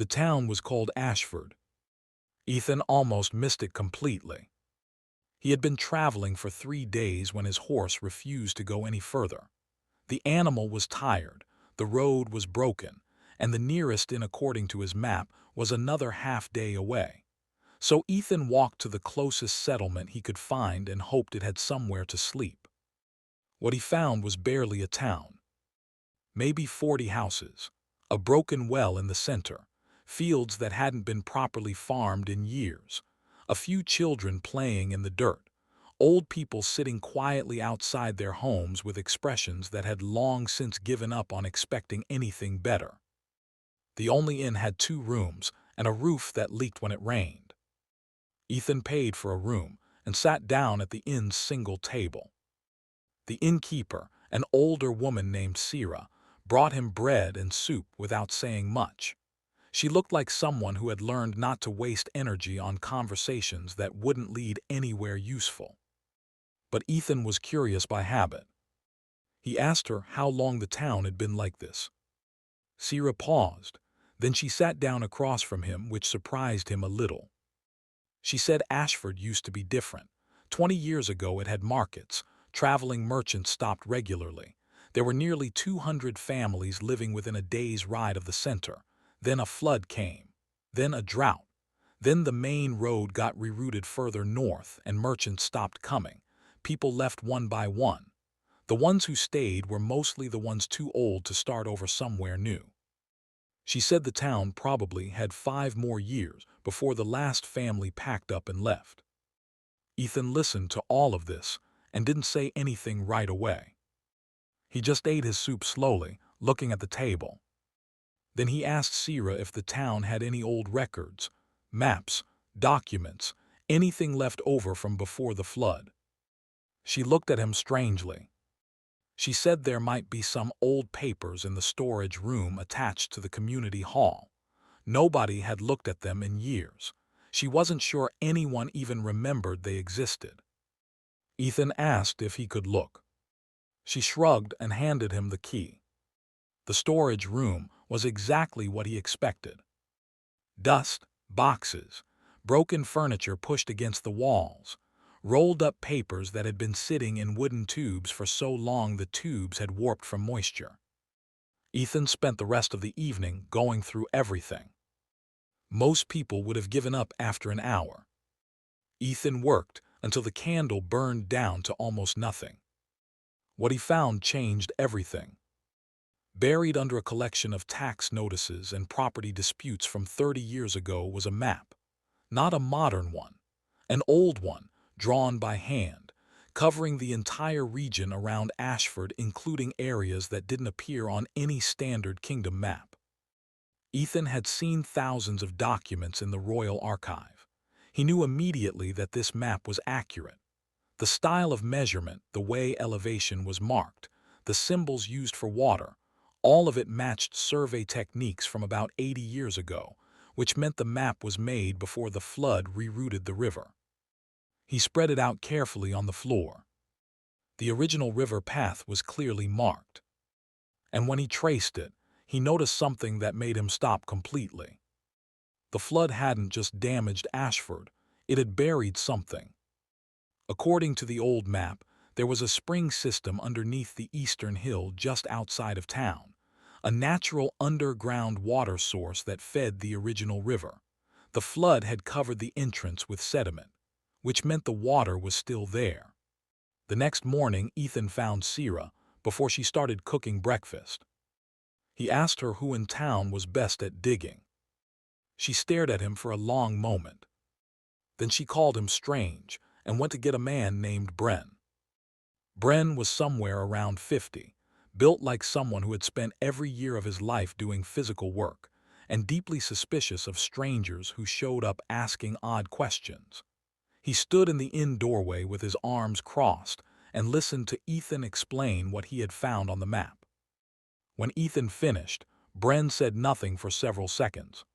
The town was called Ashford. Ethan almost missed it completely. He had been traveling for 3 days when his horse refused to go any further. The animal was tired, the road was broken, and the nearest inn according to his map was another half-day away. So Ethan walked to the closest settlement he could find and hoped it had somewhere to sleep. What he found was barely a town. Maybe 40 houses, a broken well in the center, fields that hadn't been properly farmed in years, a few children playing in the dirt, old people sitting quietly outside their homes with expressions that had long since given up on expecting anything better. The only inn had 2 rooms and a roof that leaked when it rained. Ethan paid for a room and sat down at the inn's single table. The innkeeper, an older woman named Sira, brought him bread and soup without saying much. She looked like someone who had learned not to waste energy on conversations that wouldn't lead anywhere useful. But Ethan was curious by habit. He asked her how long the town had been like this. Sira paused. Then she sat down across from him, which surprised him a little. She said Ashford used to be different. 20 years ago it had markets. Traveling merchants stopped regularly. There were nearly 200 families living within a day's ride of the center. Then a flood came. Then a drought. Then the main road got rerouted further north and merchants stopped coming. People left one by one. The ones who stayed were mostly the ones too old to start over somewhere new. She said the town probably had 5 more years before the last family packed up and left. Ethan listened to all of this and didn't say anything right away. He just ate his soup slowly, looking at the table. Then he asked Sira if the town had any old records, maps, documents, anything left over from before the flood. She looked at him strangely. She said there might be some old papers in the storage room attached to the community hall. Nobody had looked at them in years. She wasn't sure anyone even remembered they existed. Ethan asked if he could look. She shrugged and handed him the key. The storage room was exactly what he expected. Dust, boxes, broken furniture pushed against the walls, rolled up papers that had been sitting in wooden tubes for so long the tubes had warped from moisture. Ethan spent the rest of the evening going through everything. Most people would have given up after an hour. Ethan worked until the candle burned down to almost nothing. What he found changed everything. Buried under a collection of tax notices and property disputes from 30 years ago was a map. Not a modern one, an old one, drawn by hand, covering the entire region around Ashford, including areas that didn't appear on any standard kingdom map. Ethan had seen thousands of documents in the Royal Archive. He knew immediately that this map was accurate. The style of measurement, the way elevation was marked, the symbols used for water, all of it matched survey techniques from about 80 years ago, which meant the map was made before the flood rerouted the river. He spread it out carefully on the floor. The original river path was clearly marked. And when he traced it, he noticed something that made him stop completely. The flood hadn't just damaged Ashford, it had buried something. According to the old map, there was a spring system underneath the eastern hill just outside of town, a natural underground water source that fed the original river. The flood had covered the entrance with sediment, which meant the water was still there. The next morning, Ethan found Sira before she started cooking breakfast. He asked her who in town was best at digging. She stared at him for a long moment. Then she called him strange and went to get a man named Bren. Bren was somewhere around 50, built like someone who had spent every year of his life doing physical work, and deeply suspicious of strangers who showed up asking odd questions. He stood in the inn doorway with his arms crossed and listened to Ethan explain what he had found on the map. When Ethan finished, Bren said nothing for several seconds.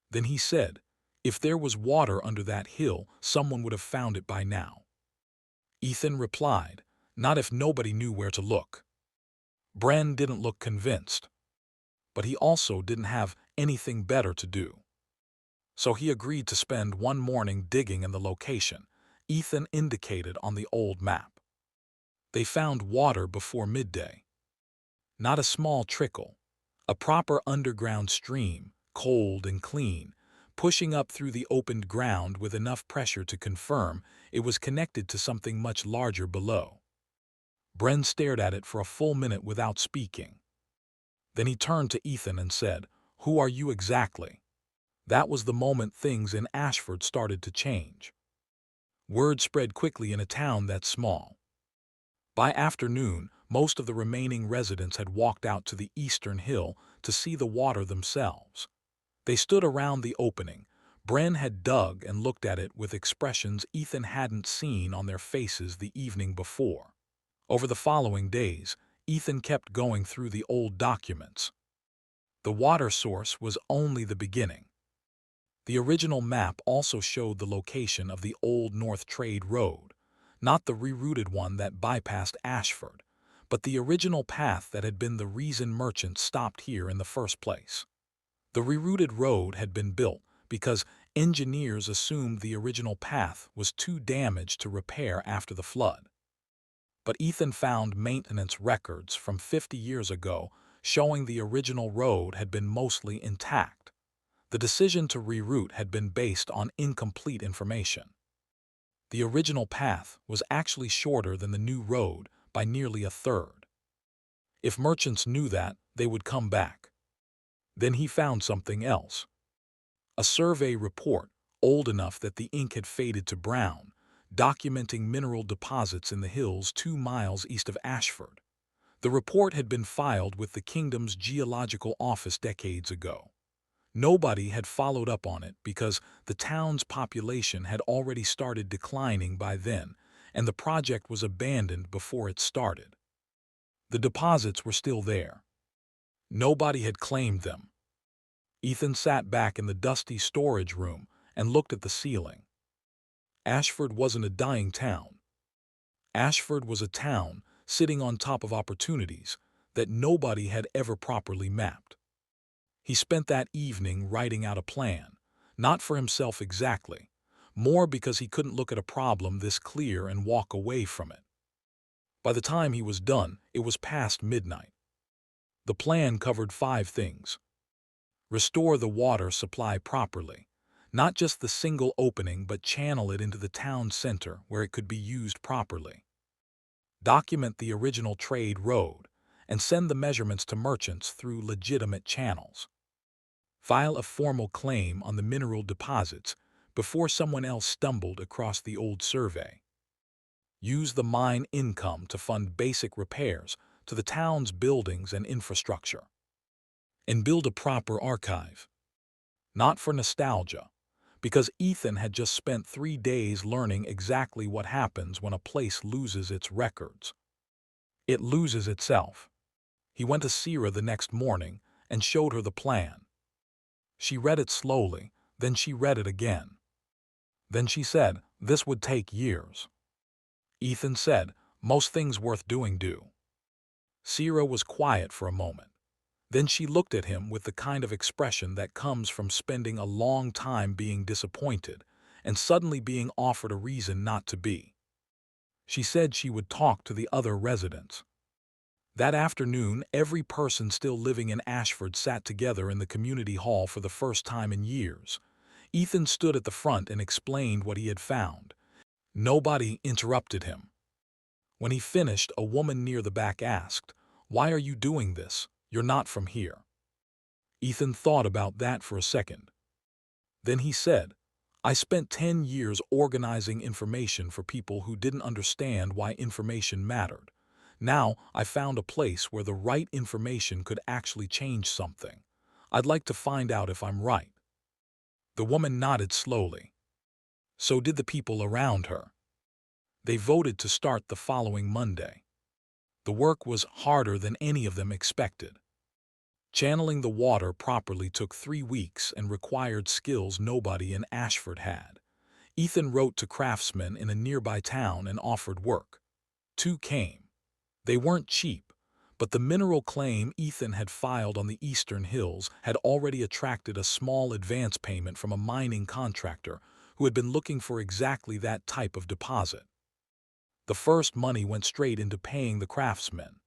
Then he said, "If there was water under that hill, someone would have found it by now." Ethan replied, "Not if nobody knew where to look." Bren didn't look convinced. But he also didn't have anything better to do. So he agreed to spend one morning digging in the location Ethan indicated on the old map. They found water before midday. Not a small trickle, a proper underground stream, cold and clean, pushing up through the opened ground with enough pressure to confirm it was connected to something much larger below. Bren stared at it for a full minute without speaking. Then he turned to Ethan and said, "Who are you exactly?" That was the moment things in Ashford started to change. Word spread quickly in a town that small. By afternoon, most of the remaining residents had walked out to the eastern hill to see the water themselves. They stood around the opening. Bren had dug and looked at it with expressions Ethan hadn't seen on their faces the evening before. Over the following days, Ethan kept going through the old documents. The water source was only the beginning. The original map also showed the location of the old North Trade Road, not the rerouted one that bypassed Ashford, but the original path that had been the reason merchants stopped here in the first place. The rerouted road had been built because engineers assumed the original path was too damaged to repair after the flood. But Ethan found maintenance records from 50 years ago showing the original road had been mostly intact. The decision to reroute had been based on incomplete information. The original path was actually shorter than the new road by nearly a third. If merchants knew that, they would come back. Then he found something else. A survey report, old enough that the ink had faded to brown, documenting mineral deposits in the hills 2 miles east of Ashford. The report had been filed with the kingdom's geological office decades ago. Nobody had followed up on it because the town's population had already started declining by then, and the project was abandoned before it started. The deposits were still there. Nobody had claimed them. Ethan sat back in the dusty storage room and looked at the ceiling. Ashford wasn't a dying town. Ashford was a town sitting on top of opportunities that nobody had ever properly mapped. He spent that evening writing out a plan, not for himself exactly, more because he couldn't look at a problem this clear and walk away from it. By the time he was done, it was past midnight. The plan covered 5 things. Restore the water supply properly, not just the single opening but channel it into the town center where it could be used properly. Document the original trade road and send the measurements to merchants through legitimate channels. File a formal claim on the mineral deposits before someone else stumbled across the old survey. Use the mine income to fund basic repairs to the town's buildings and infrastructure. And build a proper archive. Not for nostalgia, because Ethan had just spent 3 days learning exactly what happens when a place loses its records. It loses itself. He went to Sierra the next morning and showed her the plan. She read it slowly, then she read it again. Then she said, "This would take years." Ethan said, "Most things worth doing do." Sierra was quiet for a moment. Then she looked at him with the kind of expression that comes from spending a long time being disappointed and suddenly being offered a reason not to be. She said she would talk to the other residents. That afternoon, every person still living in Ashford sat together in the community hall for the first time in years. Ethan stood at the front and explained what he had found. Nobody interrupted him. When he finished, a woman near the back asked, "Why are you doing this? You're not from here." Ethan thought about that for a second. Then he said, "I spent 10 years organizing information for people who didn't understand why information mattered. Now I found a place where the right information could actually change something. I'd like to find out if I'm right." The woman nodded slowly. So did the people around her. They voted to start the following Monday. The work was harder than any of them expected. Channeling the water properly took 3 weeks and required skills nobody in Ashford had. Ethan wrote to craftsmen in a nearby town and offered work. 2 came. They weren't cheap, But the mineral claim Ethan had filed on the eastern hills had already attracted a small advance payment from a mining contractor who had been looking for exactly that type of deposit. The first money went straight into paying the craftsmen.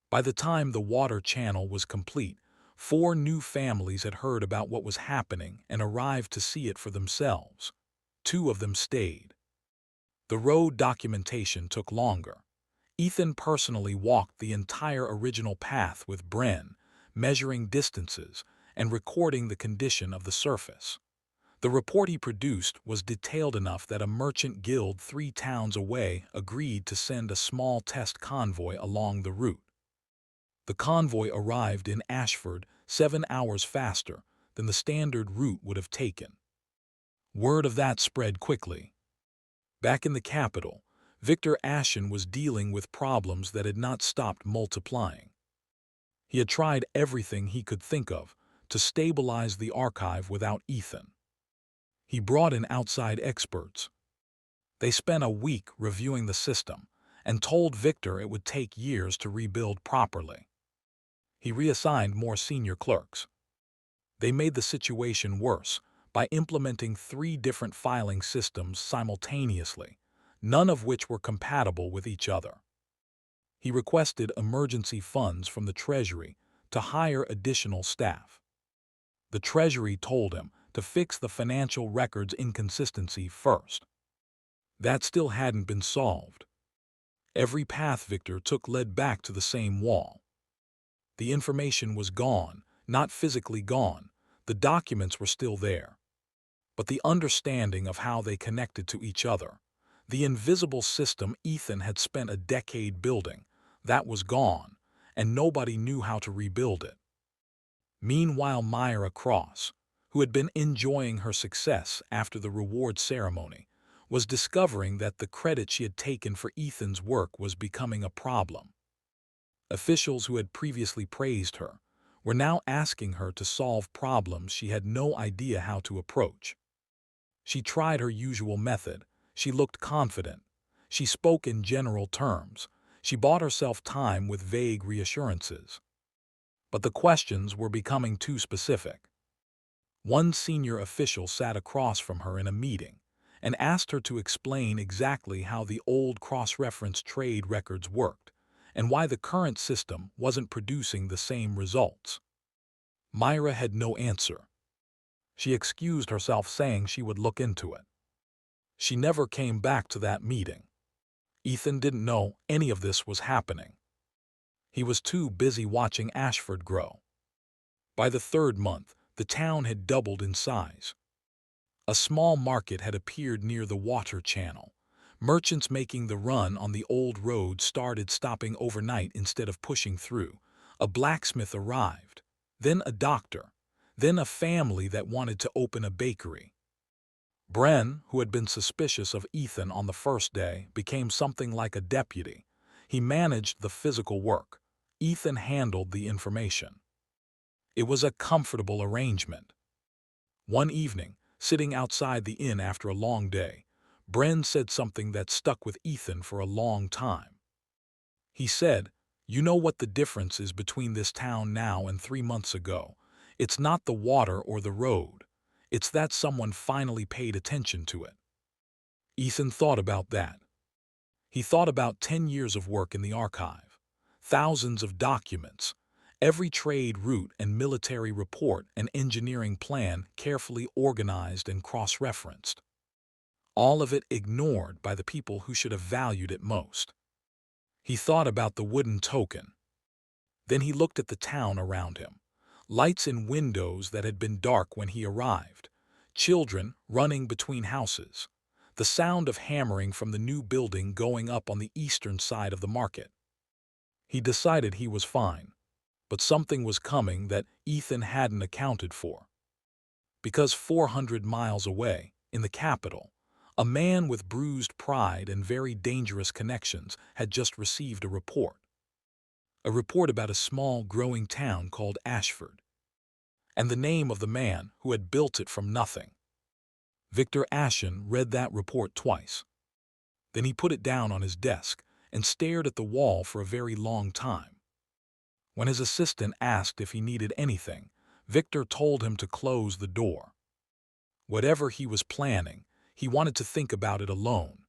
By the time the water channel was complete, 4 new families had heard about what was happening and arrived to see it for themselves. 2 of them stayed. The road documentation took longer. Ethan personally walked the entire original path with Bren, measuring distances and recording the condition of the surface. The report he produced was detailed enough that a merchant guild 3 towns away agreed to send a small test convoy along the route. The convoy arrived in Ashford 7 hours faster than the standard route would have taken. Word of that spread quickly. Back in the capital, Victor Ashen was dealing with problems that had not stopped multiplying. He had tried everything he could think of to stabilize the archive without Ethan. He brought in outside experts. They spent a week reviewing the system and told Victor it would take years to rebuild properly. He reassigned more senior clerks. They made the situation worse by implementing 3 different filing systems simultaneously, none of which were compatible with each other. He requested emergency funds from the Treasury to hire additional staff. The Treasury told him to fix the financial records inconsistency first. That still hadn't been solved. Every path Victor took led back to the same wall. The information was gone, not physically gone. The documents were still there. But the understanding of how they connected to each other, the invisible system Ethan had spent a decade building, that was gone, and nobody knew how to rebuild it. Meanwhile, Myra Cross, who had been enjoying her success after the reward ceremony, was discovering that the credit she had taken for Ethan's work was becoming a problem. Officials who had previously praised her were now asking her to solve problems she had no idea how to approach. She tried her usual method. She looked confident. She spoke in general terms. She bought herself time with vague reassurances. But the questions were becoming too specific. One senior official sat across from her in a meeting and asked her to explain exactly how the old cross-reference trade records worked and why the current system wasn't producing the same results. Myra had no answer. She excused herself, saying she would look into it. She never came back to that meeting. Ethan didn't know any of this was happening. He was too busy watching Ashford grow. By the 3rd month, the town had doubled in size. A small market had appeared near the water channel. Merchants making the run on the old road started stopping overnight instead of pushing through. A blacksmith arrived, then a doctor, then a family that wanted to open a bakery. Bren, who had been suspicious of Ethan on the first day, became something like a deputy. He managed the physical work. Ethan handled the information. It was a comfortable arrangement. One evening, sitting outside the inn after a long day, Bren said something that stuck with Ethan for a long time. He said, "You know what the difference is between this town now and 3 months ago? It's not the water or the road. It's that someone finally paid attention to it." Ethan thought about that. He thought about 10 years of work in the archive, thousands of documents, every trade route and military report and engineering plan carefully organized and cross-referenced. All of it ignored by the people who should have valued it most. He thought about the wooden token. Then he looked at the town around him. Lights in windows that had been dark when he arrived. Children running between houses. The sound of hammering from the new building going up on the eastern side of the market. He decided he was fine. But something was coming that Ethan hadn't accounted for. Because 400 miles away, in the capital, a man with bruised pride and very dangerous connections had just received a report. A report about a small, growing town called Ashford. And the name of the man who had built it from nothing. Victor Ashen read that report twice. Then he put it down on his desk and stared at the wall for a very long time. When his assistant asked if he needed anything, Victor told him to close the door. Whatever he was planning, he wanted to think about it alone.